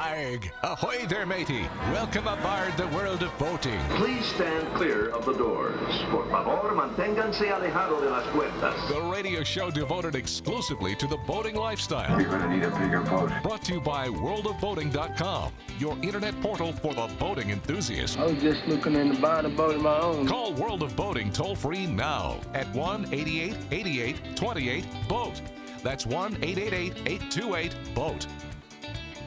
Arg! Ahoy there, matey! Welcome aboard the world of boating. Please stand clear of the doors. Por favor, manténganse alejado de las puertas. The radio show devoted exclusively to the boating lifestyle. You're gonna need a bigger boat. Brought to you by worldofboating.com, your internet portal for the boating enthusiast. I was just looking into buying a boat of my own. Call World of Boating toll-free now at 1-888-88-28-BOAT. That's 1-888-828-BOAT.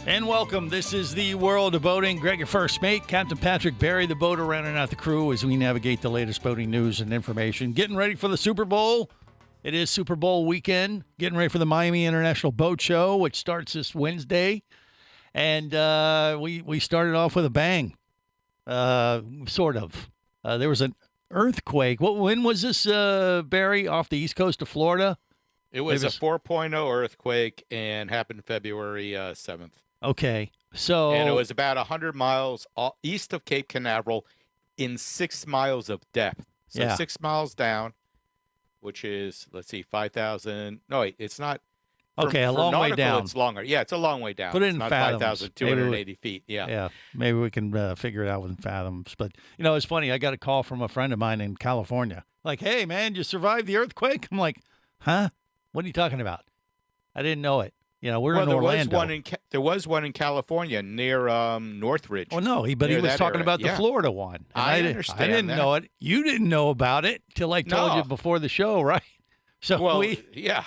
And welcome. This is the World of Boating. Greg, your first mate, Captain Patrick Barry, the boater, rounding out the crew as we navigate the latest boating news and information. Getting ready for the Super Bowl. It is Super Bowl weekend. Getting ready for the Miami International Boat Show, which starts this Wednesday. And we started off with a bang, sort of. There was an earthquake. When was this, Barry, off the east coast of Florida? It was a 4.0 earthquake and happened February 7th. Okay, so... And it was about 100 miles east of Cape Canaveral in 6 miles of depth. So Yeah. 6 miles down, which is, let's see, 5,000... No, wait, it's not... Okay, a for long way nautical, down. It's longer. Yeah, it's a long way down. Put it It's in not fathoms. 5,280 feet. Yeah. Yeah, maybe we can figure it out with fathoms. But, you know, it's funny. I got a call from a friend of mine in California. Like, hey, man, you survived the earthquake? I'm like, huh? What are you talking about? I didn't know it. You know, we're in Orlando. There was one in California near Northridge. Oh, no, but he near was that talking area. about the Yeah. Florida one. And I I understand didn't that. know it. You didn't know about it till I told No. you before the show, right? So Well, we yeah.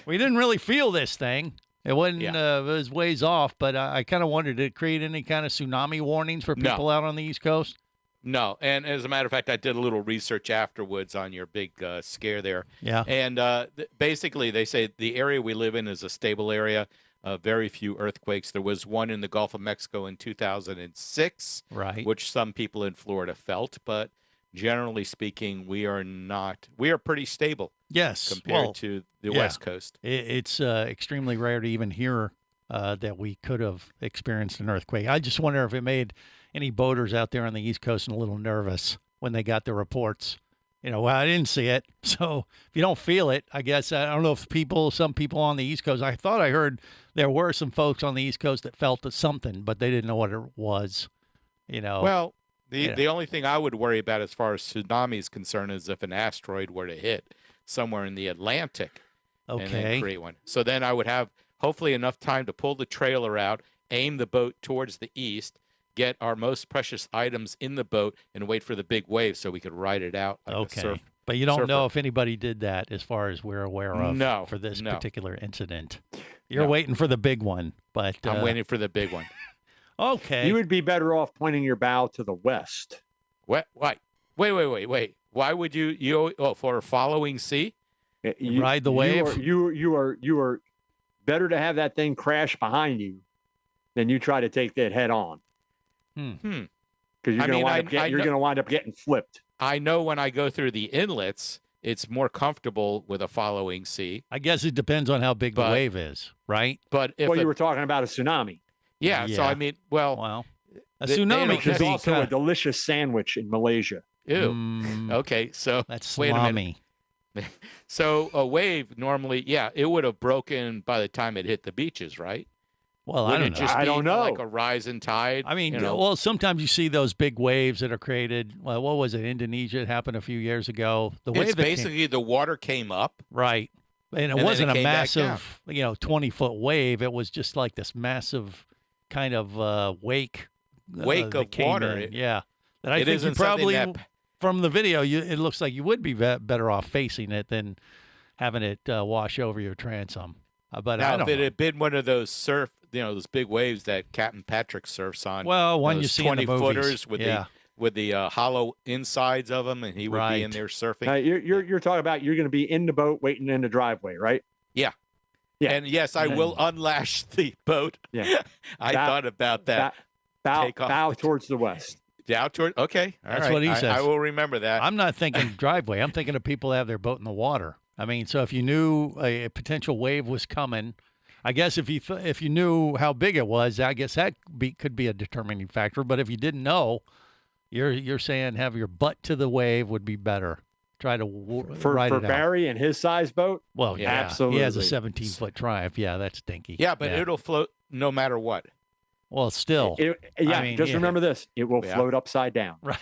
didn't really feel this thing. It wasn't. Yeah. It was ways off, but I kind of wondered, did it create any kind of tsunami warnings for No. people out on the East Coast? No, and as a matter of fact, I did a little research afterwards on your big scare there. Yeah. And basically, they say the area we live in is a stable area. Very few earthquakes. There was one in the Gulf of Mexico in 2006, Right. which some people in Florida felt. But generally speaking, we are not. We are pretty stable Yes. compared well, to the yeah. West Coast. It's extremely rare to even hear that we could have experienced an earthquake. I just wonder if it made any boaters out there on the East Coast a little nervous when they got the reports. You know, well, I didn't see it. So if you don't feel it, I guess, I don't know if some people on the East Coast, I thought I heard there were some folks on the East Coast that felt something, but they didn't know what it was, you know. Well, Yeah. the only thing I would worry about as far as tsunami is concerned is if an asteroid were to hit somewhere in the Atlantic and then Okay. create one. So then I would have hopefully enough time to pull the trailer out, aim the boat towards the east, get our most precious items in the boat, and wait for the big wave so we could ride it out like a Okay. surf. But you don't know surfer. if anybody did that as far as we're aware of No, for this no. particular incident. You're No. waiting for the big one, but I'm waiting for the big one. Okay. You would be better off pointing your bow to the west. What? Wait. Why would you for a following sea? Ride the wave? You are better to have that thing crash behind you than you try to take that head on. Because you're I going mean, to wind up getting flipped. I know when I go through the inlets, it's more comfortable with a following sea. I guess it depends on how big the But- wave is, right? But if Well, it- you were talking about a tsunami. yeah, so Yeah. I mean, well, Well, a They- they tsunami don't could There's be also a kind delicious sandwich in Malaysia. ew. Mm, Okay, so that's wait a salami. minute. So a wave normally, yeah, it would have broken by the time it hit the beaches, right? Well, Wouldn't I it don't know. just I be don't know. like a rising tide? I mean, you know? well, sometimes you see those big waves that are created. Well, what was it? Indonesia. It happened a few years ago. The wave it's that came- basically the water came up. right, and it and then wasn't it a came back down. massive, 20-foot wave. It was just like this massive kind of wake Wake that of came water. in. Yeah, that I It think you isn't something probably that- from the video. It looks like you would be better off facing it than having it wash over your transom. But I Now, don't if it know. had been one of those those big waves that Captain Patrick surfs on, Well, one you those see in the 20 movies. footers with Yeah. the hollow insides of them, and he would be in Right. there surfing. Now, you're talking about you're going to be in the boat waiting in the driveway, right? Yeah. And yes, I will unlash the boat. Yeah. I Bow- thought about that. Bow Take off the- towards the west. Down toward. Okay, all That's right. what he I says. will remember that. I'm not thinking driveway. I'm thinking of people that have their boat in the water. I mean, so if you knew a potential wave was coming, I guess if you knew how big it was, I guess that could be a determining factor. But if you didn't know, you're saying have your butt to the wave would be better. Try to ride For it out. Barry and his size boat. Well, yeah, absolutely. He has a 17-foot Triumph. Yeah, that's dinky. yeah, but it'll float no matter what. Well, still. Yeah, I mean, just yeah. remember this: it will Yeah. float upside down, Right.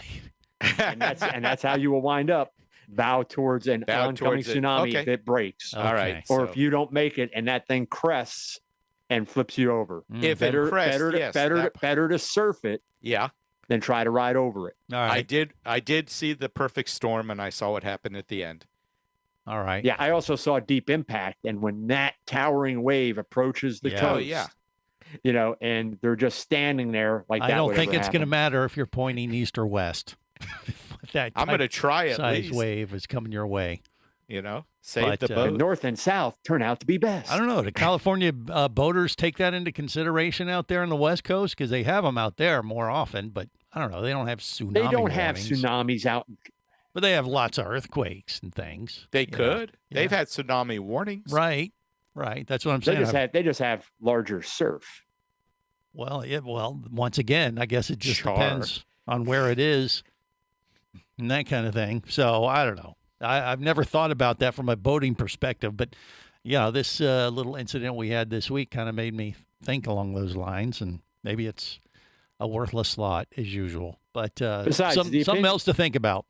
and that's how you will wind up. Bow towards an Bow oncoming towards it. tsunami Okay. if it breaks, All right. Okay. or so if you don't make it and that thing crests and flips you over. if Better, it crests, better, yes, better, better to surf it yeah. than try to ride over it. All right. I did see the perfect storm, and I saw what happened at the end. All right. Yeah, I also saw Deep Impact, and when that towering wave approaches the Yeah. coast, Oh, yeah. you know, and they're just standing there like I that. don't would think ever it's going to happen. matter if you're pointing east or west. That I'm going to try at size least. wave is coming your way. Save But, the The boat. north and south turn out to be best. I don't know. Do California boaters take that into consideration out there on the West Coast? Because they have them out there more often, but I don't know. They don't have tsunami They don't have warnings, tsunamis out. but they have lots of earthquakes and things. They you know. could. They've Yeah. had tsunami warnings. Right. That's what I'm saying. They just have larger surf. Well, once again, I guess it just Char. depends on where it is and that kind of thing. So I don't know. I've never thought about that from a boating perspective, but yeah, this little incident we had this week kind of made me think along those lines, and maybe it's a worthless lot as usual. But Besides, the something opinion- else to think about.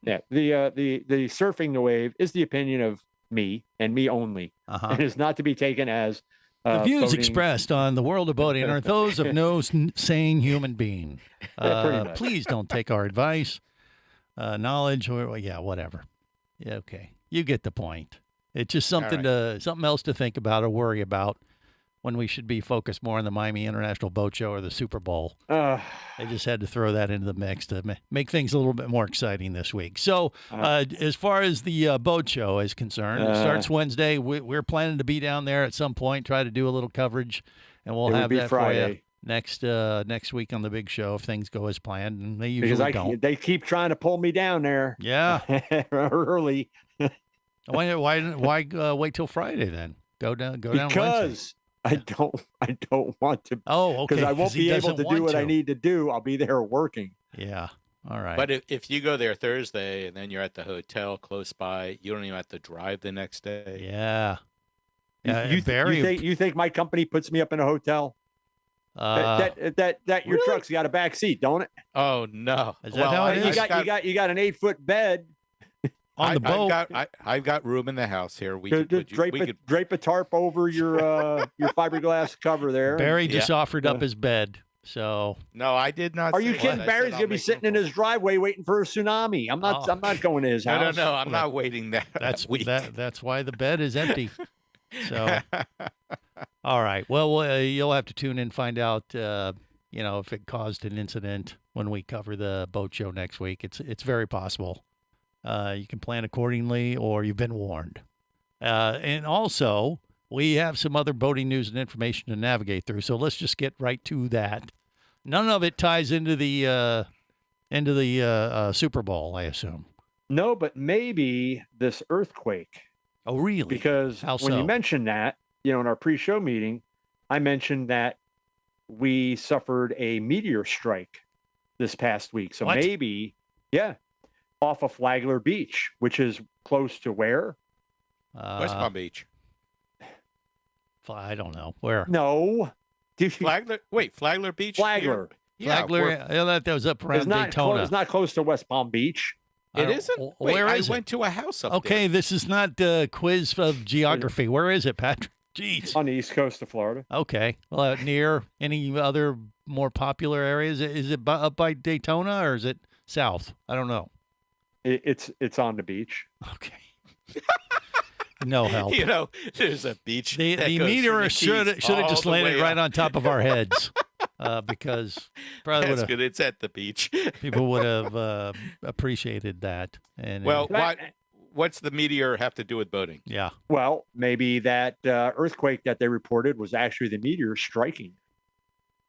Yeah, the surfing the wave is the opinion of me and me only, Uh-huh. and is not to be taken as The views boating- expressed on the world of boating are those of no sane human being. Yeah, pretty much. Please don't take our advice, knowledge, or whatever. Yeah, okay, you get the point. It's just something else to think about or worry about when we should be focused more on the Miami International Boat Show or the Super Bowl. I just had to throw that into the mix to make things a little bit more exciting this week. So, as far as the boat show is concerned, it starts Wednesday. We're planning to be down there at some point, try to do a little coverage, and we'll It would have be that for you Friday. next week on the big show if things go as planned, and they usually because don't. they keep trying to pull me down there. Yeah. early Why wait till Friday then? Go down Wednesday. because I don't want to. Oh, okay. Because I won't he be able doesn't to do want what I to. need to do. I'll be there working. Yeah. All right. But if you go there Thursday and then you're at the hotel close by, you don't even have to drive the next day. yeah. You, Yeah, you, Barry, you think my company puts me up in a hotel? That your Really? truck's got a back seat, don't it? Oh no! Is that how it I- is? You got an 8-foot bed. on the boat. I've got room in the house here. We Just could, drape a tarp over your fiberglass cover there. Barry just Yeah. offered up his bed. So No, I did not. Are you say kidding? that. I Barry's said I'll gonna be make sitting in room his driveway waiting for a tsunami. I'm not. Oh. I'm not going to his for it. house. No, I'm not waiting that week. that's why the bed is empty. So all right. Well, you'll have to tune in and find out if it caused an incident when we cover the boat show next week. It's very possible. You can plan accordingly, or you've been warned. And also, we have some other boating news and information to navigate through. So let's just get right to that. None of it ties into the Super Bowl, I assume. No, but maybe this earthquake. Oh, really? Because How when so? you mentioned that, in our pre-show meeting, I mentioned that we suffered a meteor strike this past week. So What? maybe, off of Flagler Beach, which is close to where? West Palm Beach. I don't know where. No. Flagler. Wait, Flagler Beach. Flagler. Yeah, Flagler. That was up around It's not, Daytona. it's not close to West Palm Beach. I It don't- isn't. w- Wait, where I is it? went to a house up Okay, there. this is not a quiz of geography. Where is it, Patrick? Jeez. On the east coast of Florida. Okay. Well, near any other more popular areas? Is it up by Daytona or is it south? I don't know. It's on the beach. Okay. No help. There's a beach. The that goes from meteor the should Keys have all just the landed way right up. on top of our heads because probably That's would have good. It's at the beach. people would have appreciated that. And Well, Right. what's the meteor have to do with boating? yeah. Well, maybe that earthquake that they reported was actually the meteor striking.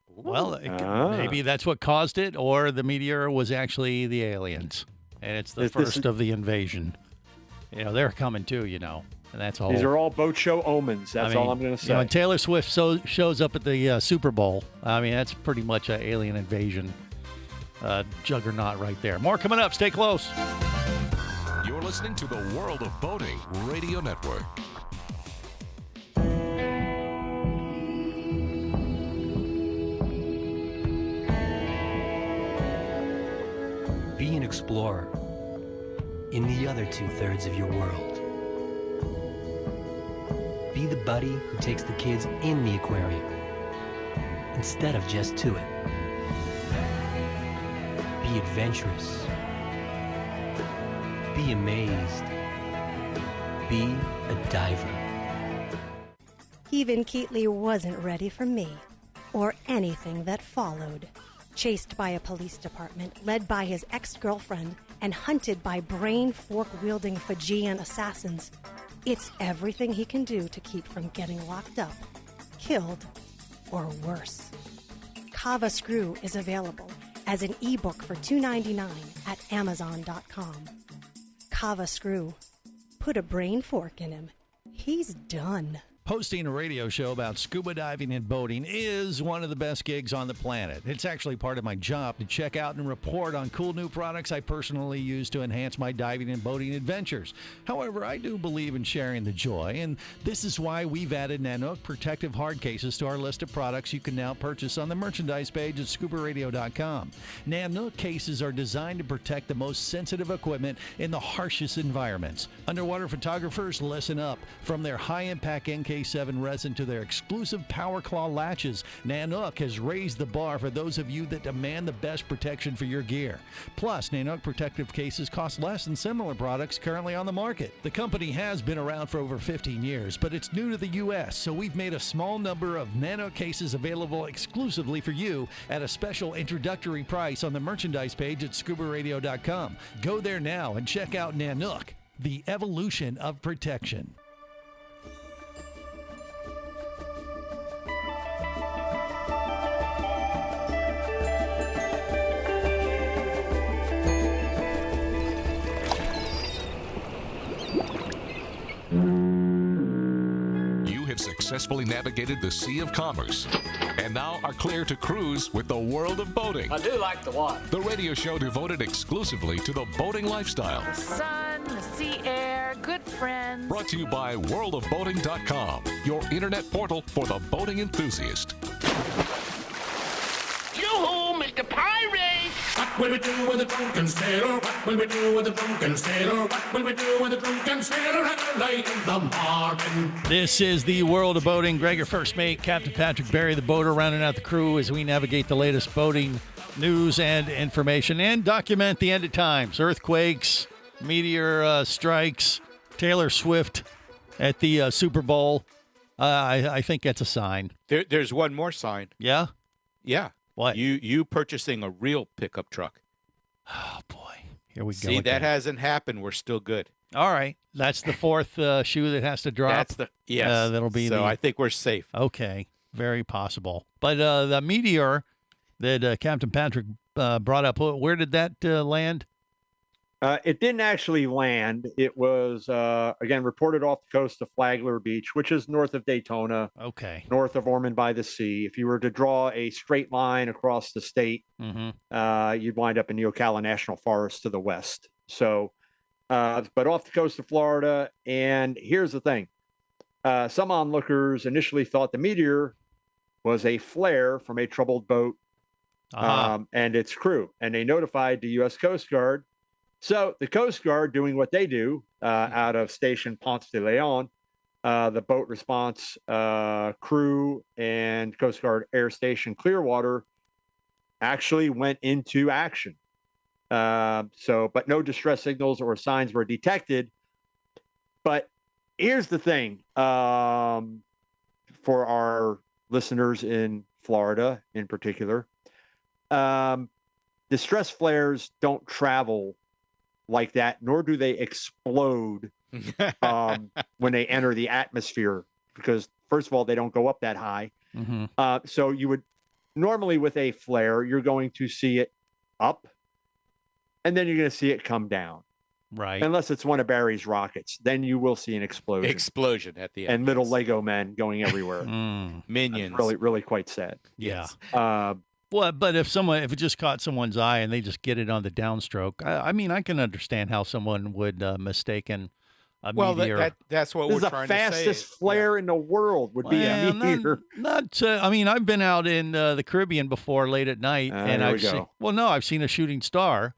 Well, Ah. maybe that's what caused it, or the meteor was actually the aliens, and it's the This- this- first of the invasion. They're coming too, and that's all. These are all boat show omens. That's all I'm going to say. When Taylor Swift shows up at the Super Bowl, I mean, that's pretty much an alien invasion juggernaut right there. More coming up. Stay close. You're listening to the World of Boating Radio Network. explorer in the other 2/3 of your world. Be the buddy who takes the kids in the aquarium instead of just to it. Be adventurous. Be amazed. Be a diver. Even Keatley wasn't ready for me, or anything that followed. Chased by a police department, led by his ex-girlfriend, and hunted by brain fork-wielding Fijian assassins, it's everything he can do to keep from getting locked up, killed, or worse. Kava Screw is available as an ebook for $2.99 at Amazon.com. Kava Screw. Put a brain fork in him. He's done. Hosting a radio show about scuba diving and boating is one of the best gigs on the planet. It's actually part of my job to check out and report on cool new products I personally use to enhance my diving and boating adventures. However, I do believe in sharing the joy, and this is why we've added Nanook protective hard cases to our list of products you can now purchase on the merchandise page at scubaradio.com. Nanook cases are designed to protect the most sensitive equipment in the harshest environments. Underwater photographers, listen up. From their high-impact NK7 resin to their exclusive Power Claw latches, Nanook has raised the bar for those of you that demand the best protection for your gear. Plus, Nanook protective cases cost less than similar products currently on the market. The company has been around for over 15 years, but it's new to the U.S., so we've made a small number of Nanook cases available exclusively for you at a special introductory price on the merchandise page at scubaradio.com. Go there now and check out Nanook, the evolution of protection. Successfully navigated the Sea of Commerce and now are clear to cruise with the world of boating. I do like the water. The radio show devoted exclusively to the boating lifestyle. The sun, the sea air, good friends. Brought to you by worldofboating.com, your internet portal for the boating enthusiast. Yoo-hoo, Mr. Pirate! What will we do with a drunken sailor? What will we do with a drunken sailor? What will we do with a drunken sailor early in the morning? This is the World of Boating. Greg, your first mate, Captain Patrick Barry, the boater, rounding out the crew as we navigate the latest boating news and information and document the end of times. Earthquakes, meteor strikes, Taylor Swift at the Super Bowl. I think that's a sign. There's one more sign. Yeah? Yeah. What? You purchasing a real pickup truck. Oh, boy. Here we go. See, that hasn't happened. We're still good. All right. That's the fourth shoe that has to drop. That's the, yes. That'll be so I think we're safe. Okay. Very possible. But the meteor that Captain Patrick brought up, where did that land? It didn't actually land. It was, again, reported off the coast of Flagler Beach, which is north of Daytona. Okay. North of Ormond by the Sea. If you were to draw a straight line across the state, you'd wind up in the Ocala National Forest to the west. So, but off the coast of Florida. And here's the thing. Some onlookers initially thought the meteor was a flare from a troubled boat and its crew. And they notified the U.S. Coast Guard. So the Coast Guard doing what they do out of Station Ponce de Leon, the boat response crew and Coast Guard Air Station Clearwater actually went into action. But no distress signals or signs were detected. But here's the thing for our listeners in Florida in particular, distress flares don't travel like that, nor do they explode when they enter the atmosphere, because first of all, they don't go up that high. So you would normally with a flare, you're going to see it up and then you're going to see it come down. Right. Unless it's one of Barry's rockets, then you will see an explosion. Explosion at the end. And little Lego men going everywhere. Minions. That's really quite sad. Yeah. Well, but if it just caught someone's eye and they just get it on the downstroke, I mean, I can understand how someone would mistaken a meteor. That's what we're trying to say. This is the fastest flare in the world would be a meteor. I mean, I've been out in the Caribbean before late at night, and I've seen a shooting star,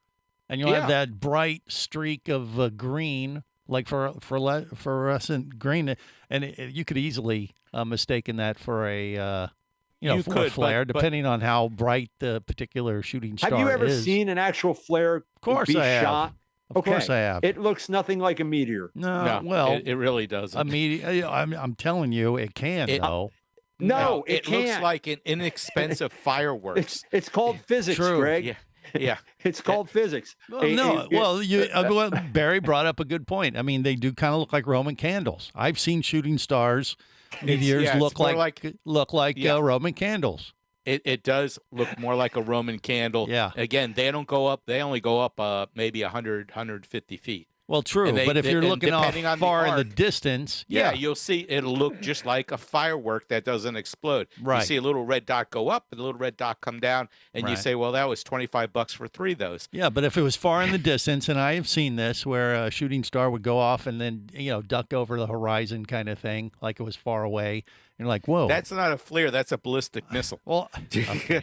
and you'll have that bright streak of green, like fluorescent green, and you could easily mistaken that for a for a flare, depending on how bright the particular shooting star is. Have you ever seen an actual flare Of course be I have. shot? Of course I have. It looks nothing like a meteor. No, well, it really doesn't. I'm telling you, it can though. No, it can't. looks like an inexpensive fireworks. It's called physics, True. Greg. Yeah. It's called physics. Barry brought up a good point. I mean, they do kind of look like Roman candles. I've seen shooting stars. Meteors look like Roman candles. It does look more like a Roman candle. Yeah. Again, they don't go up. They only go up maybe 100, 150 feet. Well, true, but if you're looking off far in the arc, distance, you'll see it'll look just like a firework that doesn't explode. Right. You see a little red dot go up and a little red dot come down, and you say, well, that was $25 for 3 of those. Yeah, but if it was far in the distance, and I have seen this where a shooting star would go off and then, duck over the horizon kind of thing, like it was far away. You're like, whoa. That's not a flare. That's a ballistic missile. Well, okay.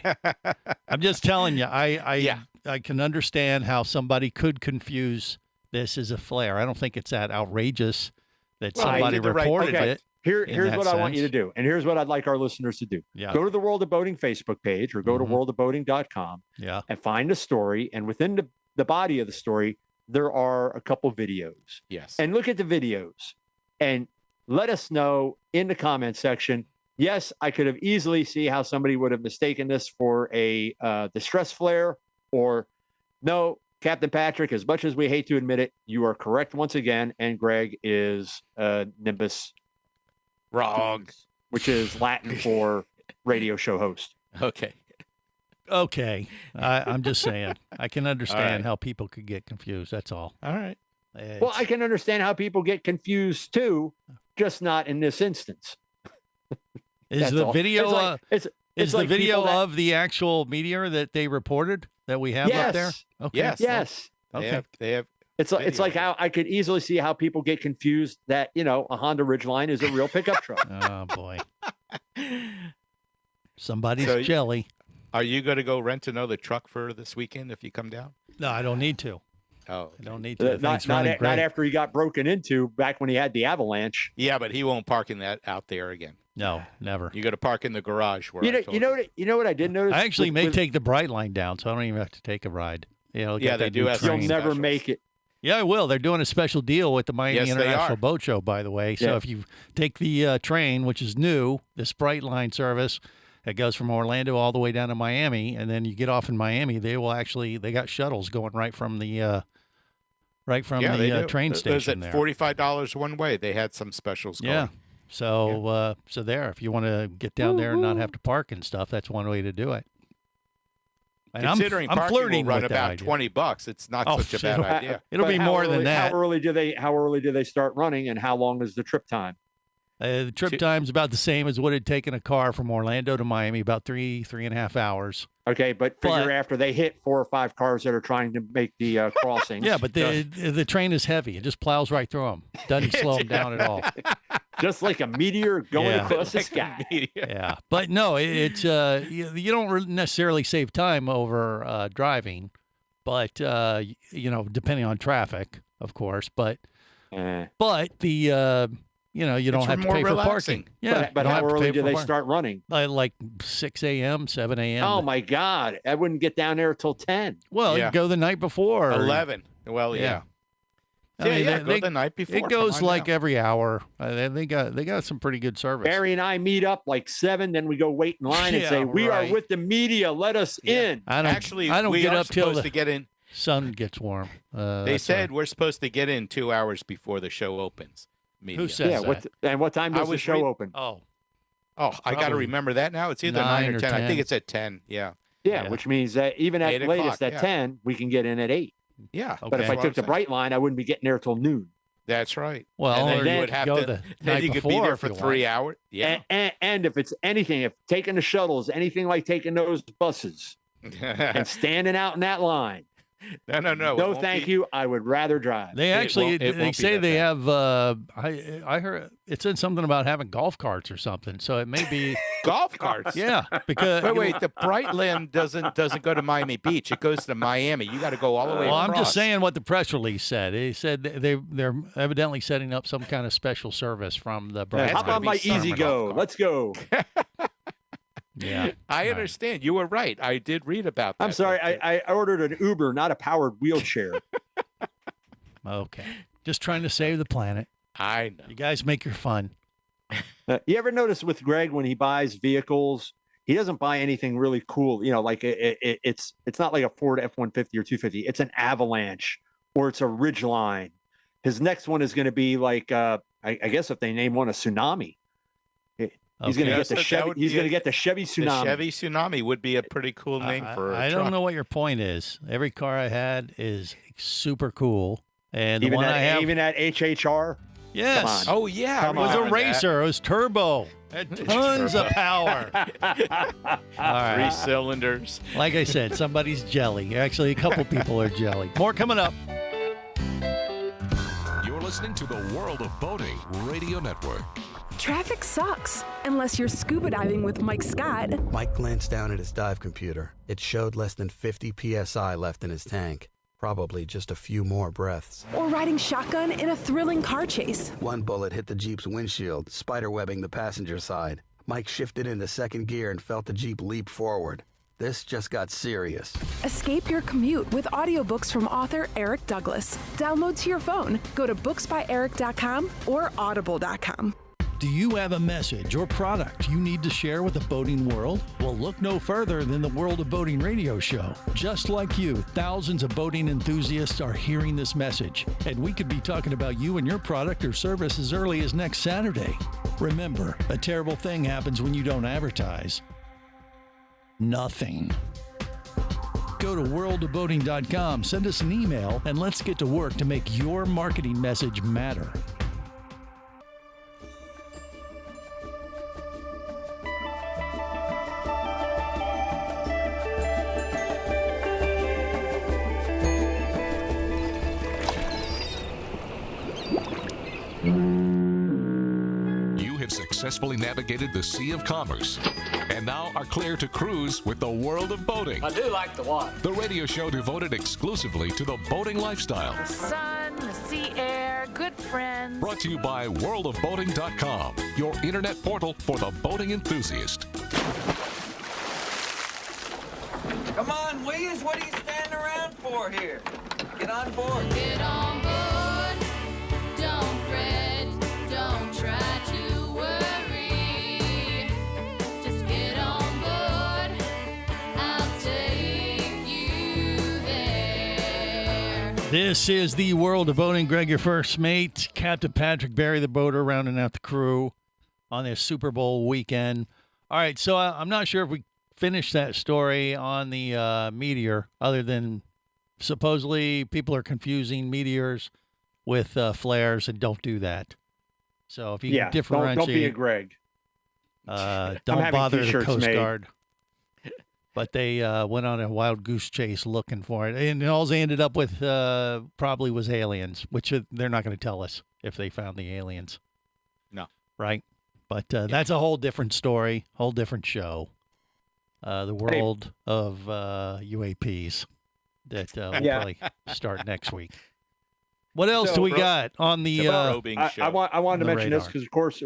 I'm just telling you, I can understand how somebody could confuse this is a flare. I don't think it's that outrageous that somebody reported it. Here's what I want you to do, and here's what I'd like our listeners to do. Yeah. Go to the World of Boating Facebook page or go to worldofboating.com and find a story, and within the body of the story, there are a couple videos. Yes. And look at the videos and let us know in the comment section. Yes, I could have easily see how somebody would have mistaken this for a distress flare, or no, Captain Patrick, as much as we hate to admit it, you are correct once again, and Greg is Nimbus wrong, which is Latin for radio show host. Okay. I'm just saying. I can understand how people could get confused. That's all. All right. Well, I can understand how people get confused too, just not in this instance. Is the video? Is the like video people of the actual meteor that they reported that we have up there? Okay. Yes. Okay. They have. It's like how I could easily see how people get confused that a Honda Ridgeline is a real pickup truck. Oh boy. Somebody's jelly. Are you going to go rent another truck for this weekend if you come down? No, I don't need to. Oh, okay. I don't need to. Not after he got broken into back when he had the avalanche. Yeah, but he won't park in that out there again. No, never. You got to park in the garage. Where you know what I did notice. I actually may take the Bright Line down, so I don't even have to take a ride. They do have. You'll never make it. Yeah, I will. They're doing a special deal with the Miami International Boat Show, by the way. So if you take the train, which is new, this Bright Line service, it goes from Orlando all the way down to Miami, and then you get off in Miami. They got shuttles going right from the train station. There's $45 one way. They had some specials going. Yeah. So if you want to get down there and not have to park and stuff, that's one way to do it. And Considering I'm parking flirting will run with about $20, it's not such a bad idea. It'll be more than that. How early do they start running, and how long is the trip time? The trip time's about the same as what it'd taken a car from Orlando to Miami, about 3.5 hours. Okay, but figure after they hit 4 or 5 cars that are trying to make the crossing. Yeah, but the train is heavy. It just plows right through them. Doesn't slow them down at all. Just like a meteor going across the sky. Yeah, but no, it's you don't necessarily save time over driving, but depending on traffic, of course. But the you don't have to pay for parking. Yeah, but how early do they start running? Like 6 a.m., 7 a.m. Oh my God, I wouldn't get down there till 10. Well, you go the night before. 11. Well, yeah. Go the night before. It goes like every hour. They got some pretty good service. Barry and I meet up like 7, then we go wait in line and say, "We are with the media. Let us in." I don't we get are up till supposed to get in. Sun gets warm. They said we're supposed to get in 2 hours before the show opens. Media. Who says that? And what time does the show open? Oh, I got to remember that now. It's either 9 or 10. I think it's at 10. Yeah. Yeah, which means that even at latest at 10, we can get in at 8. Yeah. Okay. But if I took the Bright Line, I wouldn't be getting there till noon. That's right. Well, and then you would have to. Then you could be there for 3 hours. Yeah. And if it's anything, if taking the shuttle is anything like taking those buses and standing out in that line. No. No, thank you. I would rather drive. They actually they say they have. I heard it said something about having golf carts or something. So it may be Golf carts. Yeah, because Wait. The Brightland doesn't go to Miami Beach. It goes to Miami. You got to go all the way. Well, I'm across. just saying what the press release said. It said they're evidently setting up some kind of special service from the How Brightland. gonna about be my Sermon Easy golf Go? cart. Let's go. Yeah, I understand. You were right. I did read about that. I'm sorry. but- I ordered an Uber, not a powered wheelchair. okay. Just trying to save the planet. I know. You guys make your fun. You ever notice with Greg when he buys vehicles, he doesn't buy anything really cool. You know, like it's not like a Ford F-150 or 250. It's an Avalanche or it's a Ridgeline. His next one is going to be like, I guess if they name one a Tsunami. He's going to Okay. get the that Chevy. would He's be going to a- get the Chevy The Tsunami. Chevy Tsunami would be a pretty cool name for a I truck. don't know what your point is. Every car I had is super cool, and the even one that, I have, even that HHR. yes, Come Oh yeah, Come it was a on. racer. It was turbo. Had tons of power. All right. 3 cylinders. Like I said, somebody's jelly. Actually, a couple people are jelly. More coming up. You're listening to the World of Boating Radio Network. Traffic sucks, unless you're scuba diving with Mike Scott. Mike glanced down at his dive computer. It showed less than 50 psi left in his tank. Probably just a few more breaths. Or riding shotgun in a thrilling car chase. One bullet hit the Jeep's windshield, spiderwebbing the passenger side. Mike shifted into second gear and felt the Jeep leap forward. This just got serious. Escape your commute with audiobooks from author Eric Douglas. Download to your phone. Go to booksbyeric.com or audible.com. Do you have a message or product you need to share with the boating world? Well, look no further than the World of Boating radio show. Just like you, thousands of boating enthusiasts are hearing this message, and we could be talking about you and your product or service as early as next Saturday. Remember, a terrible thing happens when you don't advertise. Nothing. Go to worldofboating.com, send us an email, and let's get to work to make your marketing message matter. You have successfully navigated the Sea of Commerce and now are clear to cruise with the World of Boating. I do like the water. The radio show devoted exclusively to the boating lifestyle. The sun, the sea air, good friends. Brought to you by worldofboating.com, your internet portal for the boating enthusiast. Come on, Williams, what are you standing around for here? Get on board. Get on board. Don't fret. Don't try to worry. Just get on board. I'll take you there. This is the World of Boating. Greg, your first mate. Captain Patrick Barry, the boater, rounding out the crew on this Super Bowl weekend. All right, so I'm not sure if we finished that story on the meteor, other than supposedly people are confusing meteors with flares, and don't do that. So if you can differentiate, don't be a Greg. don't having bother the t-shirts Coast made. Guard. But they went on a wild goose chase looking for it. And all they ended up with probably was aliens, which they're not going to tell us if they found the aliens. No. Right? But that's a whole different story, whole different show. The world of UAPs that we'll probably start next week. What else do we got on the I wanted to mention this because, of course,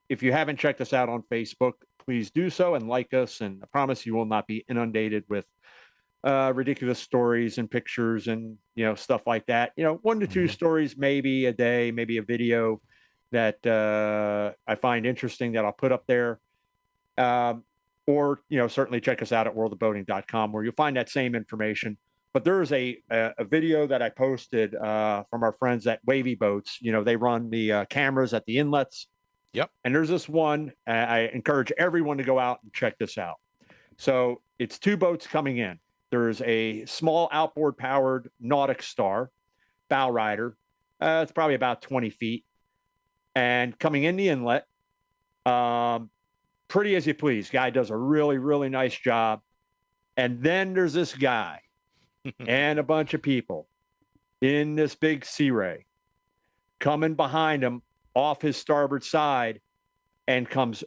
if you haven't checked us out on Facebook, please do so and like us. And I promise you will not be inundated with ridiculous stories and pictures and stuff like that. 1 to 2 stories maybe a day, maybe a video that I find interesting that I'll put up there. Or certainly check us out at worldofboating.com where you'll find that same information. But there's a video that I posted from our friends at Wavy Boats. They run the cameras at the inlets. Yep. And there's this one. I encourage everyone to go out and check this out. So it's 2 boats coming in. There's a small outboard powered Nautic Star bow rider. It's probably about 20 feet. And coming in the inlet, pretty as you please. Guy does a really, really nice job. And then there's this guy and a bunch of people in this big Sea Ray coming behind him off his starboard side and comes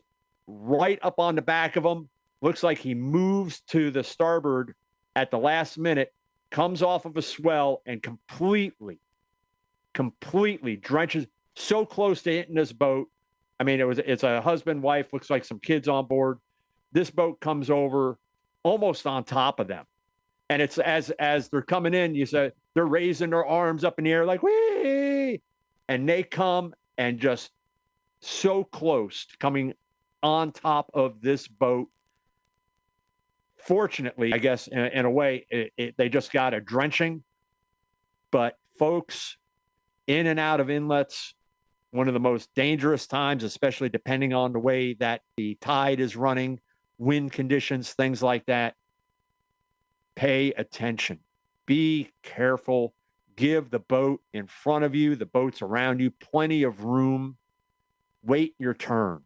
right up on the back of him. Looks like he moves to the starboard at the last minute, comes off of a swell, and completely drenches, so close to hitting this boat. I mean, it's a husband, wife, looks like some kids on board. This boat comes over almost on top of them. And it's as they're coming in, you say they're raising their arms up in the air like, wee! And they come and just so close to coming on top of this boat. Fortunately, I guess, in a way, they just got a drenching. But folks, in and out of inlets, one of the most dangerous times, especially depending on the way that the tide is running, wind conditions, things like that. Pay attention. Be careful. Give the boat in front of you, the boats around you, plenty of room. Wait your turn.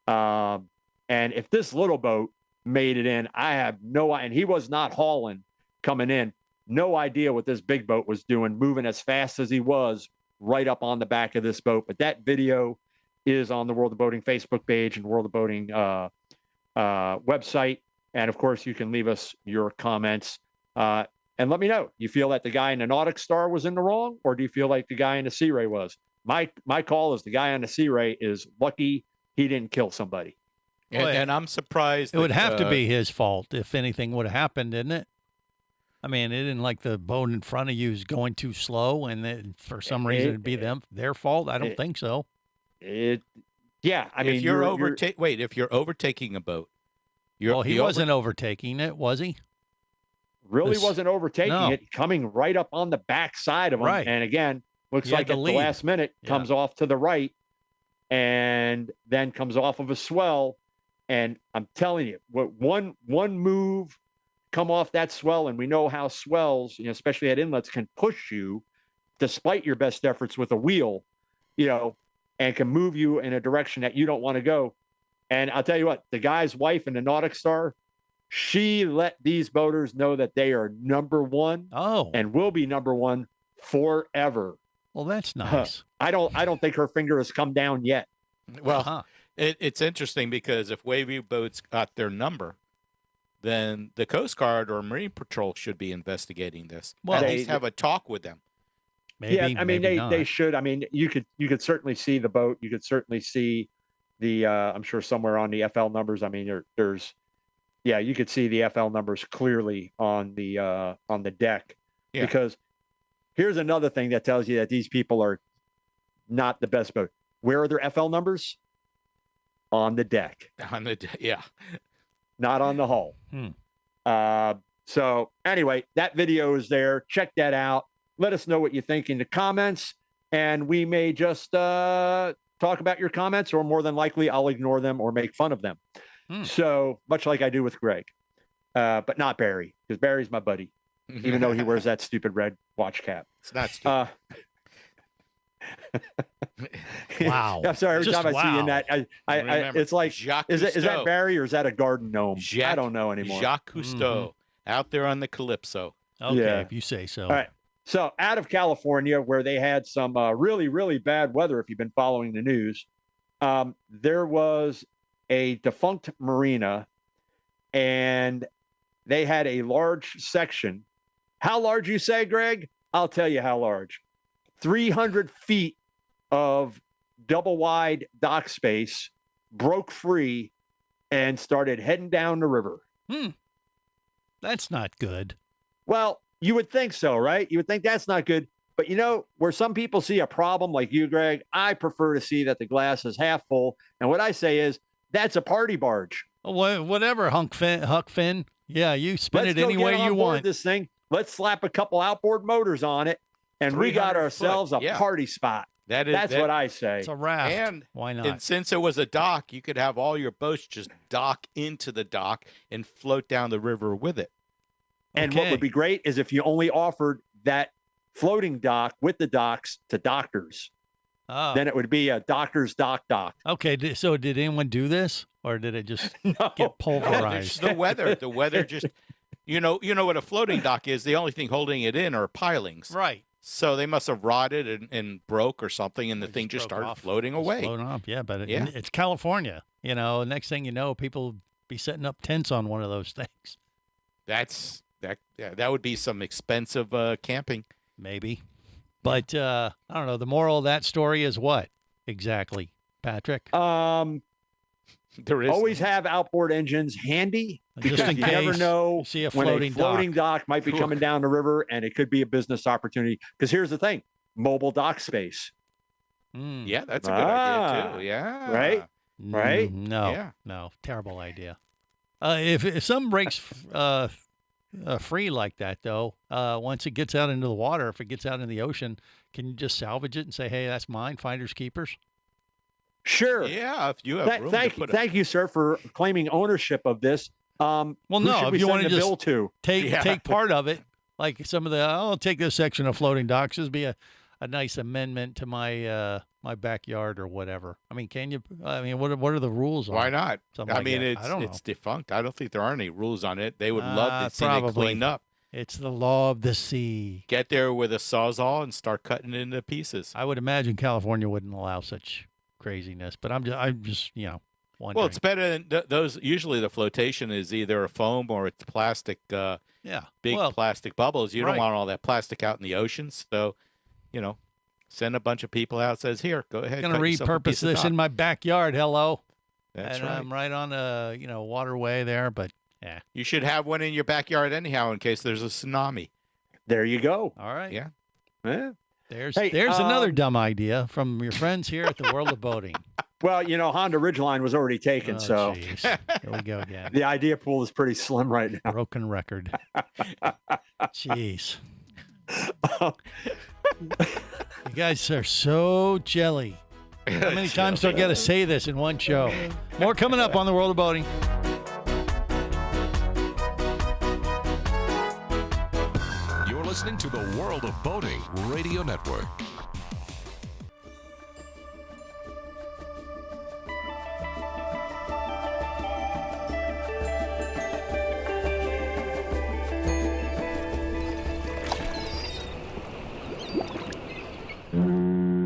And if this little boat made it in, I have no idea. And he was not hauling coming in. No idea what this big boat was doing, moving as fast as he was right up on the back of this boat. But that video is on the World of Boating Facebook page and World of Boating website. And of course, you can leave us your comments and let me know. You feel that the guy in the Nautic Star was in the wrong, or do you feel like the guy in the Sea Ray was? My call is the guy on the Sea Ray is lucky he didn't kill somebody. And I'm surprised. It would have to be his fault if anything would have happened, didn't it? I mean, it didn't like the boat in front of you is going too slow, and then for some reason it'd be their fault. I don't think so. Yeah, I mean, if you're overtaking a boat, he wasn't overtaking it, was he? Really wasn't overtaking it, coming right up on the back side of him. Right. And again, looks like at the last minute, comes off to the right and then comes off of a swell. And I'm telling you, one move, come off that swell, and we know how swells, especially at inlets, can push you despite your best efforts with a wheel, and can move you in a direction that you don't want to go. And I'll tell you what, the guy's wife in the Nautic Star, she let these boaters know that they are number one and will be number one forever. Well, that's nice. I don't think her finger has come down yet. Well, it's interesting because if Wavy Boats got their number, then the Coast Guard or Marine Patrol should be investigating this. Well, at least have a talk with them. Maybe, yeah, I mean, they should. I mean, you could certainly see the boat. You could certainly see the, I'm sure somewhere on the FL numbers. I mean, you could see the FL numbers clearly on the deck. Yeah. Because here's another thing that tells you that these people are not the best boat. Where are their FL numbers? On the deck. On the yeah. Not on the hull. So anyway, that video is there. Check that out. Let us know what you think in the comments, and we may just talk about your comments, or more than likely I'll ignore them or make fun of them. So much like I do with Greg, but not Barry, because Barry's my buddy, even though he wears that stupid red watch cap. It's not stupid. Wow. I'm sorry. Every time I see you in that, I it's like, Jacques is Cousteau. that Barry or is that a garden gnome? I don't know anymore. Jacques Cousteau out there on the Calypso. Okay, if you say so. All right. So out of California, where they had some really, really bad weather, if you've been following the news, there was a defunct marina, and they had a large section. How large, you say, Greg? I'll tell you how large. 300 feet of double wide dock space broke free and started heading down the river. That's not good. Well, you would think so, right? You would think that's not good. But where some people see a problem like you, Greg, I prefer to see that the glass is half full. And what I say is, that's a party barge. Whatever, Huck Finn. Yeah, you spin it any way you want. This thing. Let's slap a couple outboard motors on it, and we got ourselves a party spot. That's what I say. It's a raft. And why not? And since it was a dock, you could have all your boats just dock into the dock and float down the river with it. And what would be great is if you only offered that floating dock with the docks to doctors. Then it would be a doctor's dock. Okay, so did anyone do this, or did it just get pulverized? The weather. The weather just, you know what a floating dock is. The only thing holding it in are pilings. Right. So they must have rotted and broke or something, and the thing just broke started off. floating away. Floating off, yeah. But Yeah. it's California. You know, next thing you know, people be setting up tents on one of those things. That would be some expensive camping. Maybe. But I don't know. The moral of that story is what exactly, Patrick? There is Always have outboard engines handy Just because in you never case know you see a when a floating floating dock might be coming down the river, and it could be a business opportunity. Because here's the thing: mobile dock space. Yeah, that's a good idea too. Yeah. Right. Right. No. Yeah. No. Terrible idea. If something breaks free like that, though, once it gets out into the water, if it gets out in the ocean, can you just salvage it and say, "Hey, that's mine, finders keepers"? Sure. Yeah, if you have room to put it. Thank you, sir, for claiming ownership of this. Well, who no, should if we you send want to the just bill to? take part of it, like some of the, I'll take this section of floating docks. This would be a nice amendment to my my backyard or whatever. I mean, can you? I mean, what are the rules on Why not? something I like mean, that? it's defunct. I don't think there are any rules on it. They would love to see it probably. cleaned up. It's the law of the sea. Get there with a sawzall and start cutting it into pieces. I would imagine California wouldn't allow such craziness, but I'm just wondering. Well, it's better than those. Usually, the flotation is either a foam or it's plastic. Big plastic bubbles. You don't right. want all that plastic out in the ocean. So, send a bunch of people out. Says, here, go ahead. I'm gonna repurpose this in my backyard. Hello. That's and right. I'm right on a waterway there, but yeah. You should have one in your backyard anyhow, in case there's a tsunami. There you go. All right. Yeah. There's Hey, another dumb idea from your friends here at the World of Boating. Well, Honda Ridgeline was already taken, so Jeez. Here we go again. the idea pool is pretty slim right now. Broken record. Jeez. You guys are so jelly. How many times do I got to say this in one show? More coming up on the World of Boating. You're listening to the World of Boating Radio Network.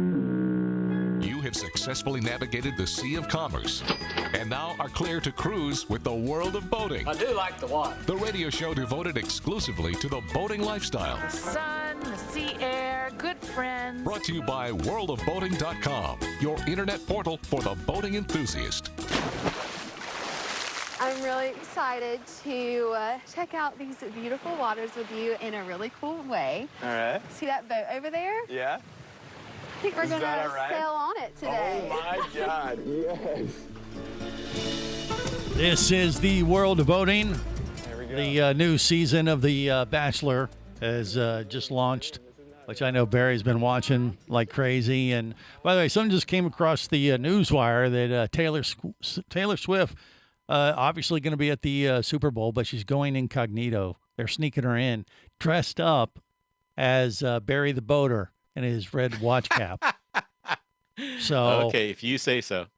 You have successfully navigated the Sea of Commerce and now are clear to cruise with the World of Boating. I do like the water. The radio show devoted exclusively to the boating lifestyle. The sun, the sea air, good friends. Brought to you by worldofboating.com, your internet portal for the boating enthusiast. I'm really excited to check out these beautiful waters with you in a really cool way. All right. See that boat over there? Yeah. I think we're Is going that to all right? sail on it today. Oh my God, yes. This is the World of Boating. There we go. The new season of The Bachelor has just launched, which I know Barry's been watching like crazy. And by the way, someone just came across the newswire that Taylor Swift obviously going to be at the Super Bowl, but she's going incognito. They're sneaking her in, dressed up as Barry the Boater in his red watch cap. So Okay, if you say so.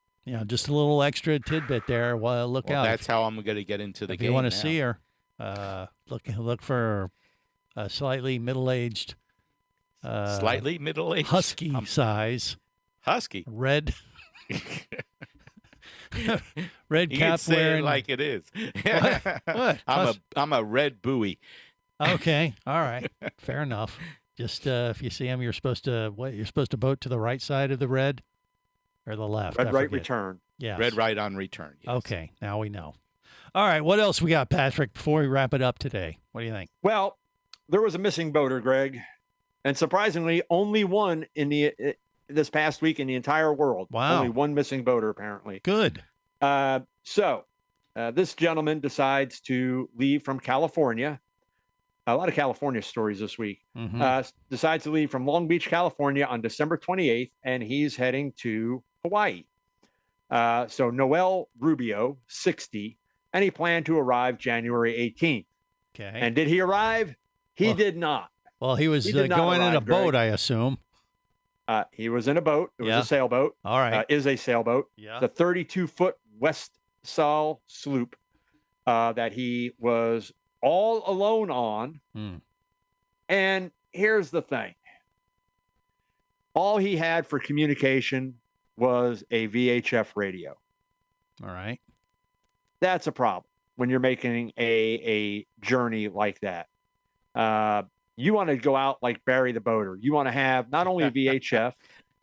just a little extra tidbit there. Well, look out. That's how I'm going to get into the If game you want now. to see her, look for a slightly middle-aged, Slightly middle-aged? husky size, Husky. red, red You cap can say wearing. it like it is. What? I'm a red buoy. Okay, all right, fair enough. Just if you see him, you're supposed to boat to the right side of the red or the left. Red I right forget. return. Yeah. Red right on return. Yes. Okay, now we know. All right, what else we got, Patrick? Before we wrap it up today, what do you think? Well, there was a missing boater, Greg, and surprisingly, only one in this past week in the entire world. Wow. Only one missing boater, apparently. Good. So this gentleman decides to leave from California. A lot of California stories this week. Decides to leave from Long Beach, California on December 28th, and he's heading to Hawaii. So Noel Rubio, 60, and he planned to arrive January 18th. Okay. And did he arrive? He did not. Well, he was He did not going in a arrive, Greg. boat, I assume. He was in a boat. It was Yeah. a sailboat. All right. Is a sailboat. Yeah. The 32-foot West Saul sloop that he was all alone on. Hmm. And here's the thing. All he had for communication was a VHF radio. All right. That's a problem when you're making a journey like that. You want to go out like Barry the Boater. You want to have not only a VHF,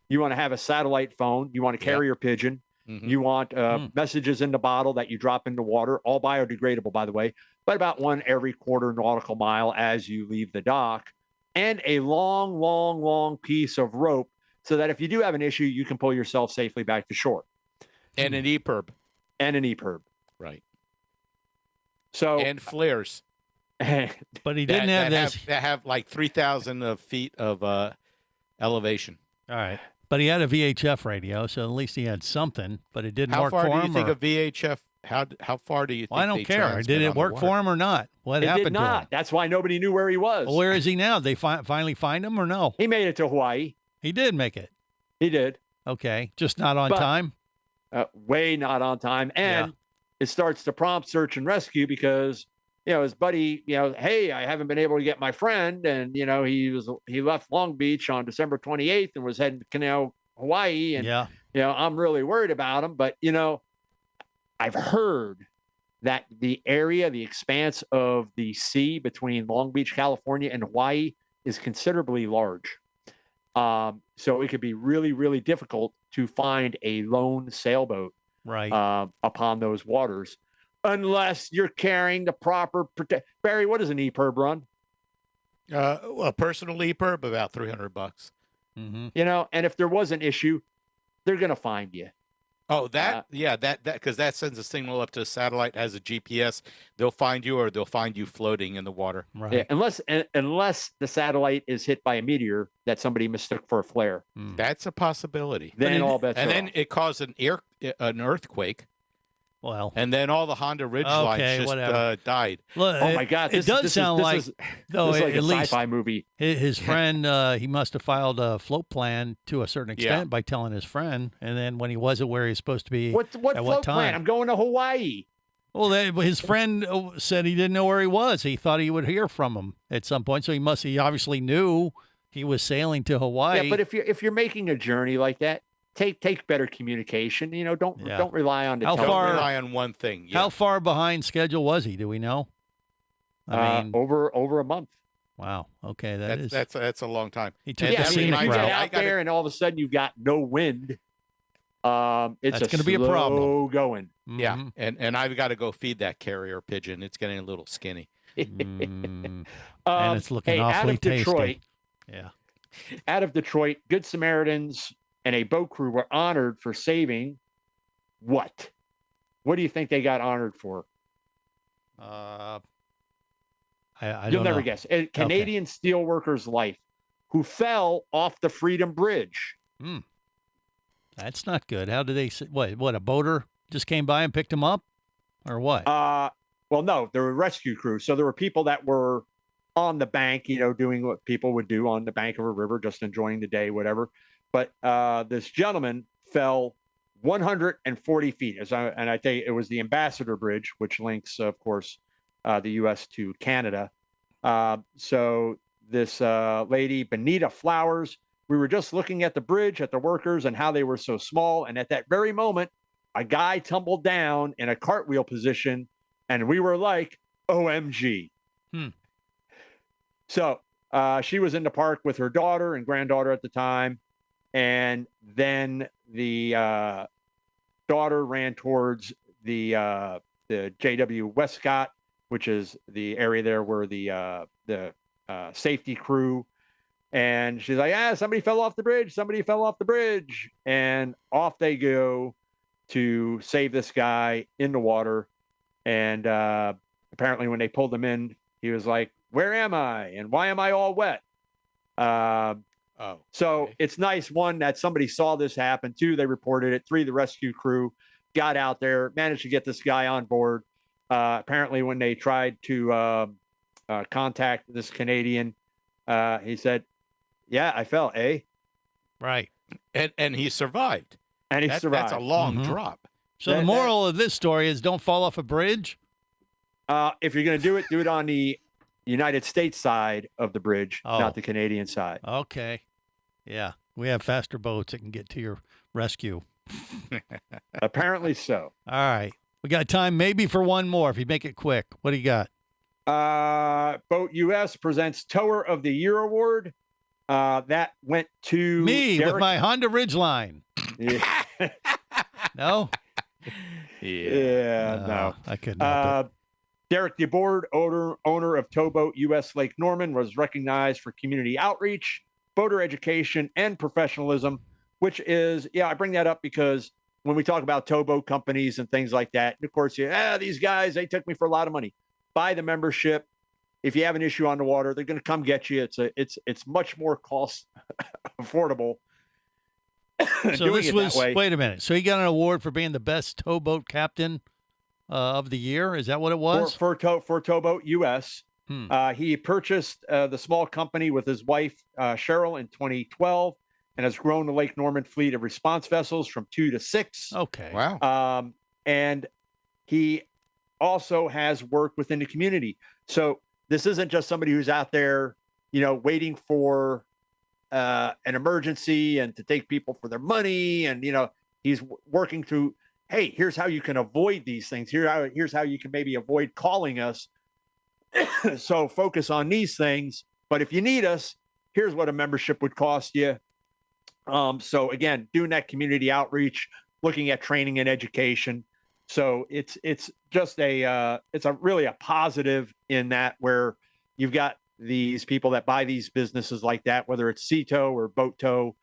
you want to have a satellite phone. You want a carrier pigeon. You want messages in the bottle that you drop into water, all biodegradable, by the way, but about one every quarter nautical mile as you leave the dock, and a long, long, long piece of rope so that if you do have an issue, you can pull yourself safely back to shore. And an EPIRB. And an EPIRB. Right. So and flares. But he didn't have this. That have like 3,000 feet of elevation. All right. But he had a VHF radio, so at least he had something, but it didn't How work far for do him. you think a VHF, how far do you think Well, I don't they care. transmit Did it on the work water? for him or not? What It happened did to him? not. That's why nobody knew where he was. Well, where is he now? They finally find him or no? He made it to Hawaii. He did make it. He did. Okay. Just not on But- time? Way not on time. And it starts to prompt search and rescue because, his buddy, hey, I haven't been able to get my friend. And, he left Long Beach on December 28th and was heading to Canal, Hawaii. And, I'm really worried about him. But, I've heard that the area, the expanse of the sea between Long Beach, California and Hawaii is considerably large. So it could be really, really difficult to find a lone sailboat upon those waters unless you're carrying the proper Barry, what does an EPIRB run? A personal EPIRB, about $300. Mm-hmm. And if there was an issue, they're going to find you. Oh, that because that sends a signal up to a satellite, has a GPS. They'll find you, or they'll find you floating in the water. Right. Yeah, unless the satellite is hit by a meteor that somebody mistook for a flare. That's a possibility. Then all bets and are then off. it caused an earthquake. Well, and then all the Honda Ridge lines just died. Look, Oh my God! It does sound like, though, this is like at a least sci-fi movie. His friend, he must have filed a float plan to a certain extent by telling his friend, and then when he wasn't where he's supposed to be, What at float what time? plan? I'm going to Hawaii. Well, his friend said he didn't know where he was. He thought he would hear from him at some point, so he obviously knew he was sailing to Hawaii. Yeah, but if you're making a journey like that, take better communication. Don't rely on the How telephone. far- Don't rely on one thing. How far behind schedule was he? Do we know? I mean, over a month. Wow. Okay, that's a long time. He took Yeah, the I mean, scenic you route. get out there and all of a sudden you've got no wind. It's That's gonna be a problem. slow going. Yeah, and I've got to go feed that carrier pigeon. It's getting a little skinny. And it's looking hey, out awfully of Detroit, tasty. Yeah. Out of Detroit, Good Samaritans and a boat crew were honored for saving what? What do you think they got honored for? I You'll don't never know. guess. A Canadian steelworker's life who fell off the Freedom Bridge. That's not good. How did they? What? A boater just came by and picked him up, or what? Well, no, there were rescue crews. So there were people that were on the bank, doing what people would do on the bank of a river, just enjoying the day, whatever. But this gentleman fell 140 feet. And I think it was the Ambassador Bridge, which links, of course, the U.S. to Canada. So this lady, Benita Flowers, we were just looking at the bridge, at the workers and how they were so small. And at that very moment, a guy tumbled down in a cartwheel position, and we were like, OMG. So she was in the park with her daughter and granddaughter at the time. And then the daughter ran towards the JW Westcott, which is the area there where the safety crew. And she's like, somebody fell off the bridge. Somebody fell off the bridge. And off they go to save this guy in the water. And apparently when they pulled him in, he was like, where am I? And why am I all wet? So it's nice, one, that somebody saw this happen. Two, they reported it. Three, the rescue crew got out there, managed to get this guy on board. Apparently when they tried to contact this Canadian, he said, yeah, I fell, Right. And he survived. And he survived. That's a long drop. So the moral of this story is don't fall off a bridge? If you're going to do it on the United States side of the bridge, not the Canadian side. Okay. Yeah. We have faster boats that can get to your rescue. Apparently so. All right. We got time maybe for one more if you make it quick. What do you got? Boat US presents Tower of the Year award. That went to Me Derek. with my Honda Ridgeline. Yeah. No? Yeah, no. I couldn't help it. Derek DeBoard, owner of Towboat US Lake Norman, was recognized for community outreach, boater education, and professionalism, which is, I bring that up because when we talk about towboat companies and things like that, of course, these guys, they took me for a lot of money. Buy the membership. If you have an issue on the water, they're going to come get you. It's much more cost affordable. So this was, wait a minute. So he got an award for being the best towboat captain of the year. Is that what it was? For Towboat US. He purchased the small company with his wife, Cheryl, in 2012 and has grown the Lake Norman fleet of response vessels from 2 to 6. Okay. Wow. And he also has work within the community. So this isn't just somebody who's out there, waiting for an emergency and to take people for their money. And, he's working through, hey, here's how you can avoid these things. Here's how you can maybe avoid calling us. So focus on these things. But if you need us, here's what a membership would cost you. So again, doing that community outreach, looking at training and education. So it's just it's really a positive in that where you've got these people that buy these businesses like that, whether it's Sea Tow or Boat Tow,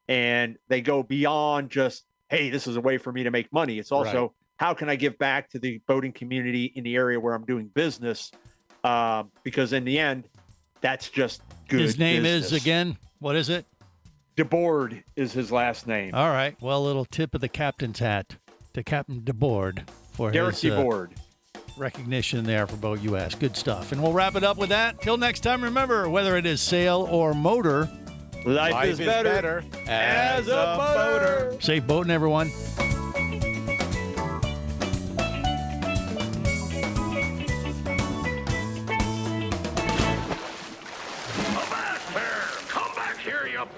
and they go beyond just, hey, this is a way for me to make money. It's also, how can I give back to the boating community in the area where I'm doing business? Because in the end, that's just good. His name business. is, again, what is it? DeBoard is his last name. All right. Well, a little tip of the captain's hat to Captain DeBoard for Derek his DeBoard. Recognition there for Boat US. Good stuff. And we'll wrap it up with that. Till next time, remember, whether it is sail or motor, life is better as a boater. Safe boating, everyone.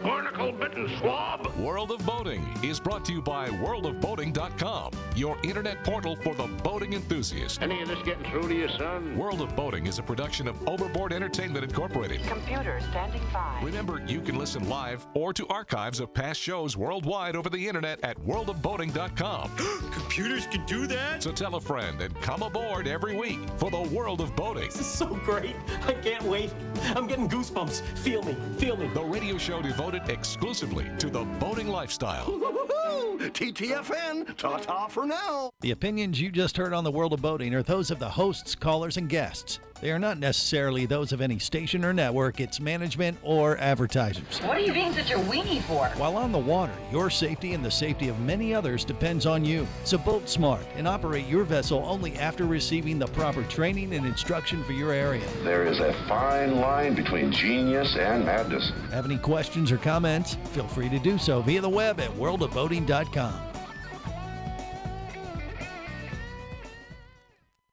barnacle-bitten swab. World of Boating is brought to you by worldofboating.com, your internet portal for the boating enthusiast. Any of this getting through to you, son? World of Boating is a production of Overboard Entertainment Incorporated. Computer standing by. Remember, you can listen live or to archives of past shows worldwide over the internet at worldofboating.com. Computers can do that? So tell a friend and come aboard every week for the World of Boating. This is so great. I can't wait. I'm getting goosebumps. Feel me. Feel me. The radio show devoted exclusively to the boating lifestyle. TTFN, ta-ta for now. The opinions you just heard on the World of Boating are those of the hosts, callers, and guests. They are not necessarily those of any station or network, its management, or advertisers. What are you being such a weenie for? While on the water, your safety and the safety of many others depends on you. So boat smart and operate your vessel only after receiving the proper training and instruction for your area. There is a fine line between genius and madness. Have any questions or comments? Feel free to do so via the web at worldofboating.com.